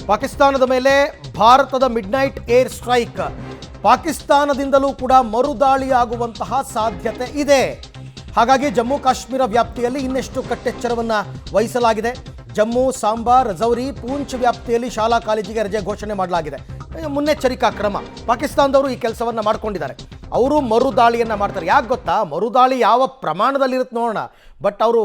ಪಾಕಿಸ್ತಾನದ ಮೇಲೆ ಭಾರತದ ಮಿಡ್ನೈಟ್ ಏರ್ ಸ್ಟ್ರೈಕ್. ಪಾಕಿಸ್ತಾನದಿಂದಲೂ ಕೂಡ ಮರುದಾಳಿ ಆಗುವಂತಹ ಸಾಧ್ಯತೆ ಇದೆ. ಹಾಗಾಗಿ ಜಮ್ಮು ಕಾಶ್ಮೀರ ವ್ಯಾಪ್ತಿಯಲ್ಲಿ ಇನ್ನೆಷ್ಟು ಕಟ್ಟೆಚ್ಚರವನ್ನು ವಹಿಸಲಾಗಿದೆ. ಜಮ್ಮು, ಸಾಂಬಾ, ರಜೌರಿ, ಪೂಂಚ್ ವ್ಯಾಪ್ತಿಯಲ್ಲಿ ಶಾಲಾ ಕಾಲೇಜಿಗೆ ರಜೆ ಘೋಷಣೆ ಮಾಡಲಾಗಿದೆ. ಮುನ್ನೆಚ್ಚರಿಕಾ ಕ್ರಮ. ಪಾಕಿಸ್ತಾನದವರು ಈ ಕೆಲಸವನ್ನು ಮಾಡ್ಕೊಂಡಿದ್ದಾರೆ. ಅವರು ಮರುದಾಳಿಯನ್ನು ಮಾಡ್ತಾರೆ. ಯಾಕೆ ಗೊತ್ತಾ? ಮರುದಾಳಿ ಯಾವ ಪ್ರಮಾಣದಲ್ಲಿರುತ್ತೆ ನೋಡೋಣ. ಬಟ್ ಅವರು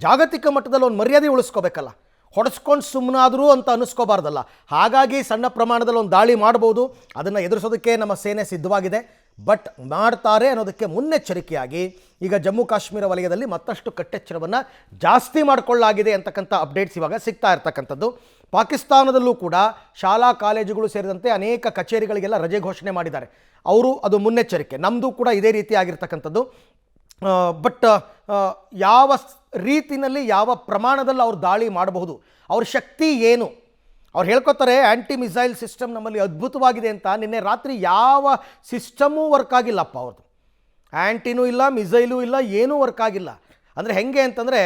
ಜಾಗತಿಕ ಮಟ್ಟದಲ್ಲಿ ಒಂದು ಮರ್ಯಾದೆ ಉಳಿಸ್ಕೋಬೇಕಲ್ಲ. ಹೊಡೆಸ್ಕೊಂಡು ಸುಮ್ಮನಾದರೂ ಅಂತ ಅನ್ನಿಸ್ಕೋಬಾರ್ದಲ್ಲ. ಹಾಗಾಗಿ ಸಣ್ಣ ಪ್ರಮಾಣದಲ್ಲಿ ಒಂದು ದಾಳಿ ಮಾಡ್ಬೋದು. ಅದನ್ನು ಎದುರಿಸೋದಕ್ಕೆ ನಮ್ಮ ಸೇನೆ ಸಿದ್ಧವಾಗಿದೆ. ಬಟ್ ಮಾಡ್ತಾರೆ ಅನ್ನೋದಕ್ಕೆ ಮುನ್ನೆಚ್ಚರಿಕೆಯಾಗಿ ಈಗ ಜಮ್ಮು ಕಾಶ್ಮೀರ ವಲಯದಲ್ಲಿ ಮತ್ತಷ್ಟು ಕಟ್ಟೆಚ್ಚರವನ್ನು ಜಾಸ್ತಿ ಮಾಡಿಕೊಳ್ಳಲಾಗಿದೆ ಅಂತಕ್ಕಂಥ ಅಪ್ಡೇಟ್ಸ್ ಇವಾಗ ಸಿಗ್ತಾ ಇರ್ತಕ್ಕಂಥದ್ದು. ಪಾಕಿಸ್ತಾನದಲ್ಲೂ ಕೂಡ ಶಾಲಾ ಕಾಲೇಜುಗಳು ಸೇರಿದಂತೆ ಅನೇಕ ಕಚೇರಿಗಳಿಗೆಲ್ಲ ರಜೆ ಘೋಷಣೆ ಮಾಡಿದ್ದಾರೆ ಅವರು. ಅದು ಮುನ್ನೆಚ್ಚರಿಕೆ. ನಮ್ಮದು ಕೂಡ ಇದೇ ರೀತಿ ಆಗಿರ್ತಕ್ಕಂಥದ್ದು. ಬಟ್ ಯಾವ ರೀತಿಯಲ್ಲಿ ಯಾವ ಪ್ರಮಾಣದಲ್ಲಿ ಅವ್ರು ದಾಳಿ ಮಾಡಬಹುದು, ಅವ್ರ ಶಕ್ತಿ ಏನು, ಅವ್ರು ಹೇಳ್ಕೊತಾರೆ ಆ್ಯಂಟಿ ಮಿಸೈಲ್ ಸಿಸ್ಟಮ್ ನಮ್ಮಲ್ಲಿ ಅದ್ಭುತವಾಗಿದೆ ಅಂತ. ನಿನ್ನೆ ರಾತ್ರಿ ಯಾವ ಸಿಸ್ಟಮೂ ವರ್ಕ್ ಆಗಿಲ್ಲಪ್ಪ ಅವ್ರದ್ದು. ಆ್ಯಂಟಿನೂ ಇಲ್ಲ, ಮಿಸೈಲೂ ಇಲ್ಲ, ಏನೂ ವರ್ಕ್ ಆಗಿಲ್ಲ. ಅಂದರೆ ಹೆಂಗೆ ಅಂತಂದರೆ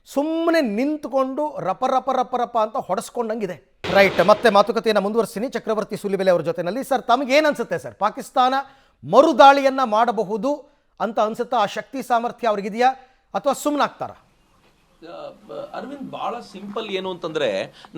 ಸುಮ್ಮನೆ ನಿಂತ್ಕೊಂಡು ರಪ ರಪ ರಪ ರಪ ಅಂತ ಹೊಡೆಸ್ಕೊಂಡಂಗಿದೆ. ರೈಟ್, ಮತ್ತೆ ಮಾತುಕತೆಯನ್ನು ಮುಂದುವರಿಸ್ತೀನಿ ಚಕ್ರವರ್ತಿ ಸುಲಿಬೆಲೆ ಅವ್ರ ಜೊತೆಯಲ್ಲಿ. ಸರ್, ತಮಗೇನು ಅನಿಸುತ್ತೆ ಸರ್? ಪಾಕಿಸ್ತಾನ ಮರುದಾಳಿಯನ್ನು ಮಾಡಬಹುದು ಅಂತ ಅನಿಸುತ್ತಾ? ಆ ಶಕ್ತಿ ಸಾಮರ್ಥ್ಯ ಅವ್ರಿಗಿದೆಯಾ ಅಥವಾ ಸುಮ್ಮನಾಗ್ತಾರ? ಅರವಿಂದ್, ಬಹಳ ಸಿಂಪಲ್. ಏನು ಅಂತಂದ್ರೆ,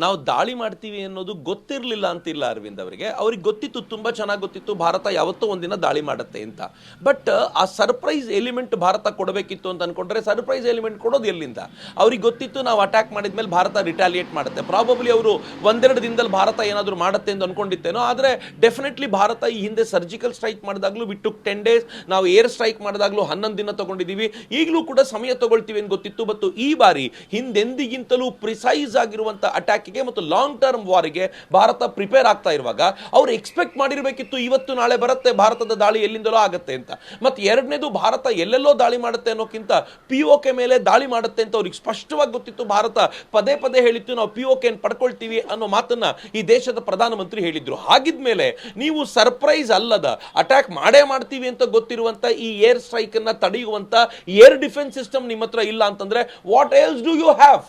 ನಾವು ದಾಳಿ ಮಾಡ್ತೀವಿ ಅನ್ನೋದು ಗೊತ್ತಿರಲಿಲ್ಲ ಅಂತಿಲ್ಲ ಅರವಿಂದ್ ಅವರಿಗೆ. ಅವ್ರಿಗೆ ಗೊತ್ತಿತ್ತು, ತುಂಬಾ ಚೆನ್ನಾಗಿ ಗೊತ್ತಿತ್ತು, ಭಾರತ ಯಾವತ್ತೋ ಒಂದಿನ ದಾಳಿ ಮಾಡುತ್ತೆ ಅಂತ. ಬಟ್ ಆ ಸರ್ಪ್ರೈಸ್ ಎಲಿಮೆಂಟ್ ಭಾರತ ಕೊಡಬೇಕಿತ್ತು ಅಂತ ಅನ್ಕೊಂಡ್ರೆ ಸರ್ಪ್ರೈಸ್ ಎಲಿಮೆಂಟ್ ಕೊಡೋದು ಎಲ್ಲಿಂದ? ಅವ್ರಿಗೆ ಗೊತ್ತಿತ್ತು ನಾವು ಅಟ್ಯಾಕ್ ಮಾಡಿದ್ಮೇಲೆ ಭಾರತ ರಿಟಾಲಿಯೇಟ್ ಮಾಡುತ್ತೆ. ಪ್ರಾಬಬ್ಲಿ ಅವರು ಒಂದೆರಡು ದಿನದಲ್ಲಿ ಭಾರತ ಏನಾದರೂ ಮಾಡುತ್ತೆ ಅಂತ ಅನ್ಕೊಂಡಿತ್ತೇನೋ. ಆದರೆ ಡೆಫಿನೆಟ್ಲಿ ಭಾರತ ಈ ಹಿಂದೆ ಸರ್ಜಿಕಲ್ ಸ್ಟ್ರೈಕ್ ಮಾಡಿದಾಗಲೂ ಬಿಟ್ಟು 10 days, ನಾವು ಏರ್ ಸ್ಟ್ರೈಕ್ ಮಾಡಿದಾಗಲೂ 11 ದಿನ ತಗೊಂಡಿದ್ದೀವಿ. ಈಗಲೂ ಕೂಡ ಸಮಯ ತಗೊಳ್ತೀವಿ ಅಂತ ಗೊತ್ತಿತ್ತು. ಮತ್ತು ಈ ಬಾರಿ ಹಿಂದೆಂದಿಗಿಂತಲೂ ಪ್ರಿಸೈಸ್ ಆಗಿರುವಂತ ಅಟ್ಯಾಕ್ಗೆ ಮತ್ತು ಲಾಂಗ್ ಟರ್ಮ್ ವಾರಿಗೆ ಭಾರತ ಪ್ರಿಪೇರ್ ಆಗ್ತಾ ಇರುವಾಗ ಅವ್ರು ಎಕ್ಸ್ಪೆಕ್ಟ್ ಮಾಡಿರಬೇಕಿತ್ತು ಇವತ್ತು ನಾಳೆ ಬರುತ್ತೆ ಭಾರತದ ದಾಳಿ ಎಲ್ಲಿಂದಲೋ ಆಗುತ್ತೆ ಅಂತ. ಮತ್ತೆ ಎರಡನೇದು, ಭಾರತ ಎಲ್ಲೆಲ್ಲೋ ದಾಳಿ ಮಾಡುತ್ತೆ ಅನ್ನೋಕ್ಕಿಂತ POK ಮೇಲೆ ದಾಳಿ ಮಾಡುತ್ತೆ ಅಂತ ಅವ್ರಿಗೆ ಸ್ಪಷ್ಟವಾಗಿ ಗೊತ್ತಿತ್ತು. ಭಾರತ ಪದೇ ಪದೇ ಹೇಳಿತ್ತು ನಾವು POK ಪಡ್ಕೊಳ್ತೀವಿ ಅನ್ನೋ ಮಾತನ್ನ ಈ ದೇಶದ ಪ್ರಧಾನಮಂತ್ರಿ ಹೇಳಿದ್ರು. ಹಾಗಿದ್ಮೇಲೆ ನೀವು ಸರ್ಪ್ರೈಸ್ ಅಲ್ಲದ ಅಟ್ಯಾಕ್ ಮಾಡೇ ಮಾಡ್ತೀವಿ ಅಂತ ಗೊತ್ತಿರುವಂತ ಈ ಏರ್ ಸ್ಟ್ರೈಕ್ ಅನ್ನ ತಡೆಯುವಂತ ಏರ್ ಡಿಫೆನ್ಸ್ ಸಿಸ್ಟಮ್ ನಿಮ್ಮ ಹತ್ರ ಇಲ್ಲ ಅಂತಂದ್ರೆ what else do you have?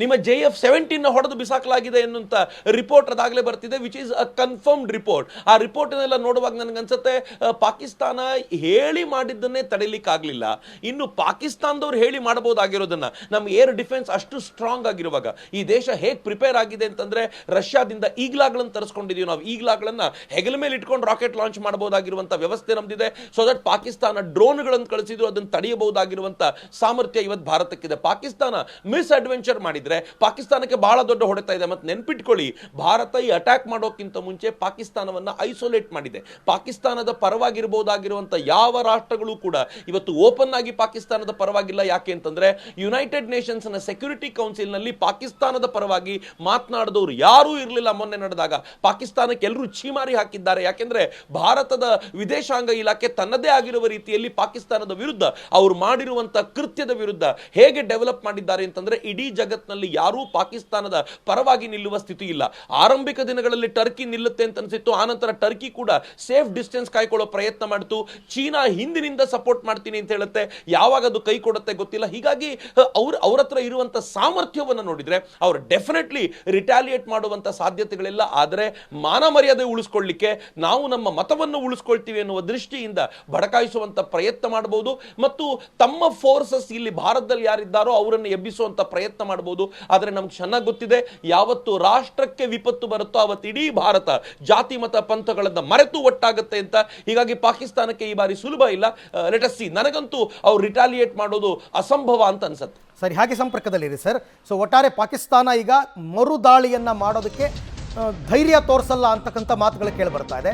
ನಿಮ್ಮ JF-17 ಹೊಡೆದು ಬಿಸಾಕಲಾಗಿದೆ ಎನ್ನುವಂತ ರಿಪೋರ್ಟ್ ಅದಾಗಲೇ ಬರ್ತಿದೆ, which is a confirmed report. ಆ ರಿಪೋರ್ಟ್ನೆಲ್ಲ ನೋಡುವಾಗ ನನಗನ್ಸುತ್ತೆ ಪಾಕಿಸ್ತಾನ ಹೇಳಿ ಮಾಡಿದ್ದನ್ನೇ ತಡೆಯಲಿಕ್ಕಾಗಲಿಲ್ಲ. ಇನ್ನು ಪಾಕಿಸ್ತಾನದವ್ರು ಹೇಳಿ ಮಾಡಬಹುದಾಗಿರೋದನ್ನ, ನಮ್ಮ ಏರ್ ಡಿಫೆನ್ಸ್ ಅಷ್ಟು ಸ್ಟ್ರಾಂಗ್ ಆಗಿರುವಾಗ ಈ ದೇಶ ಹೇಗೆ ಪ್ರಿಪೇರ್ ಆಗಿದೆ ಅಂತಂದ್ರೆ, ರಷ್ಯಾದಿಂದ ಈಗ್ಲಾಗಳನ್ನು ತರಿಸ್ಕೊಂಡಿದೀವಿ ನಾವು. ಈಗ್ಲಾಗಳನ್ನ ಹೆಗಲ ಮೇಲೆ ಇಟ್ಕೊಂಡು ರಾಕೆಟ್ ಲಾಂಚ್ ಮಾಡಬಹುದಾಗಿರುವಂತ ವ್ಯವಸ್ಥೆ ನಮ್ದಿದೆ. ಸೊ ದಟ್ ಪಾಕಿಸ್ತಾನ ಡ್ರೋನ್ಗಳನ್ನು ಕಳಿಸಿದ್ರು ಅದನ್ನು ತಡೆಯಬಹುದಾಗಿರುವಂತ ಸಾಮರ್ಥ್ಯ ಇವತ್ತು ಭಾರತಕ್ಕಿದೆ. ಪಾಕಿಸ್ತಾನ ಮಿಸ್ ಅಡ್ವೆಂಚರ್ ಮಾಡಿದ್ರೆ ಪಾಕಿಸ್ತಾನಕ್ಕೆ ಬಹಳ ದೊಡ್ಡ ಹೊಡೆತ ಇದೆ. ಮತ್ತೆ ನೆನ್ಪಿಟ್ಕೊಳ್ಳಿ, ಭಾರತ ಈ ಅಟ್ಯಾಕ್ ಮಾಡೋಕ್ಕಿಂತ ಮುಂಚೆ ಪಾಕಿಸ್ತಾನವನ್ನ ಐಸೋಲೇಟ್ ಮಾಡಿದೆ. ಪಾಕಿಸ್ತಾನದ ಪರವಾಗಿರಬಹುದಾಗಿರುವಂತ ಯಾವ ರಾಷ್ಟ್ರಗಳು ಕೂಡ ಇವತ್ತು ಓಪನ್ ಆಗಿ ಪಾಕಿಸ್ತಾನದ ಪರವಾಗಿಲ್ಲ. ಯಾಕೆ ಅಂತಂದ್ರೆ ಯುನೈಟೆಡ್ ನೇಷನ್ಸ್ ನ ಸೆಕ್ಯೂರಿಟಿ ಕೌನ್ಸಿಲ್ ನಲ್ಲಿ ಪಾಕಿಸ್ತಾನದ ಪರವಾಗಿ ಮಾತನಾಡಿದವರು ಯಾರೂ ಇರಲಿಲ್ಲ. ಮೊನ್ನೆ ನಡೆದಾಗ ಪಾಕಿಸ್ತಾನಕ್ಕೆ ಎಲ್ಲರೂ ಛೀಮಾರಿ ಹಾಕಿದ್ದಾರೆ. ಯಾಕೆಂದ್ರೆ ಭಾರತದ ವಿದೇಶಾಂಗ ಇಲಾಖೆ ತನ್ನದೇ ಆಗಿರುವ ರೀತಿಯಲ್ಲಿ ಪಾಕಿಸ್ತಾನದ ವಿರುದ್ಧ ಅವರು ಮಾಡಿರುವಂತ ಕೃತ್ಯದ ವಿರುದ್ಧ ಹೇಗೆ ಡೆವಲಪ್ ಮಾಡಿದ್ದಾರೆ ಅಂತಂದ್ರೆ, ಇಡೀ ಜಗತ್ತಿನಲ್ಲಿ ಯಾರೂ ಪಾಕಿಸ್ತಾನದ ಪರವಾಗಿ ನಿಲ್ಲುವ ಸ್ಥಿತಿ ಇಲ್ಲ. ಆರಂಭಿಕ ದಿನಗಳಲ್ಲಿ ಟರ್ಕಿ ನಿಲ್ಲುತ್ತೆ ಅಂತ ಅನಿಸಿತ್ತು. ಆನಂತರ ಟರ್ಕಿ ಕೂಡ ಸೇಫ್ ಡಿಸ್ಟೆನ್ಸ್ ಕಾಯ್ಕೊಳ್ಳೋ ಪ್ರಯತ್ನ ಮಾಡಿತು. ಚೀನಾ ಹಿಂದಿನಿಂದ ಸಪೋರ್ಟ್ ಮಾಡ್ತೀನಿ ಅಂತ ಹೇಳುತ್ತೆ. ಯಾವಾಗ ಅದು ಕೈ ಕೊಡುತ್ತೆ ಗೊತ್ತಿಲ್ಲ. ಹೀಗಾಗಿ ಅವ್ರ ಹತ್ರ ಇರುವಂತ ಸಾಮರ್ಥ್ಯವನ್ನು ನೋಡಿದ್ರೆ ಅವರು ಡೆಫಿನೆಟ್ಲಿ ರಿಟಾಲಿಯೇಟ್ ಮಾಡುವಂತ ಸಾಧ್ಯತೆಗಳಿಲ್ಲ. ಆದರೆ ಮಾನ ಮರ್ಯಾದೆ ಉಳಿಸ್ಕೊಳ್ಳಿಕ್ಕೆ ನಾವು ನಮ್ಮ ಮತವನ್ನು ಉಳಿಸ್ಕೊಳ್ತೀವಿ ಎನ್ನುವ ದೃಷ್ಟಿಯಿಂದ ಬಡಕಾಯಿಸುವಂತ ಪ್ರಯತ್ನ ಮಾಡಬಹುದು. ಮತ್ತು ತಮ್ಮ ಫೋರ್ಸಸ್ ಇಲ್ಲಿ ಭಾರತದಲ್ಲಿ ಯಾರಿದ್ದಾರೋ ಅವರನ್ನು ಎಬ್ಬಿಸುವಂತ ಪ್ರಯತ್ನ ಮಾಡಬಹುದು. ಆದರೆ ನಮ್ಗೆ ಚೆನ್ನಾಗಿ ಗೊತ್ತಿದೆ, ಯಾವತ್ತು ರಾಷ್ಟ್ರಕ್ಕೆ ವಿಪತ್ತು ಬರುತ್ತೋ ಅವತ್ತು ಇಡೀ ಭಾರತ ಜಾತಿ ಮತ ಪಂಥಗಳನ್ನ ಮರೆತು ಒಟ್ಟಾಗುತ್ತೆ ಅಂತ. ಹೀಗಾಗಿ ಪಾಕಿಸ್ತಾನಕ್ಕೆ ಈ ಬಾರಿ ಸುಲಭ ಇಲ್ಲ. Let us see. ನನಗಂತೂ ಅವ್ರು ರಿಟಾಲಿಯೇಟ್ ಮಾಡೋದು ಅಸಂಭವ ಅಂತ ಅನ್ಸುತ್ತೆ. ಸರಿ, ಹಾಗೆ ಸಂಪರ್ಕದಲ್ಲಿರಿ ಸರ್. ಸೊ ಒಟ್ಟಾರೆ ಪಾಕಿಸ್ತಾನ ಈಗ ಮರುದಾಳಿಯನ್ನ ಮಾಡೋದಕ್ಕೆ ಧೈರ್ಯ ತೋರಿಸಲ್ಲ ಅಂತಕ್ಕಂಥ ಮಾತುಗಳು ಕೇಳಿ ಬರ್ತಾ ಇದೆ.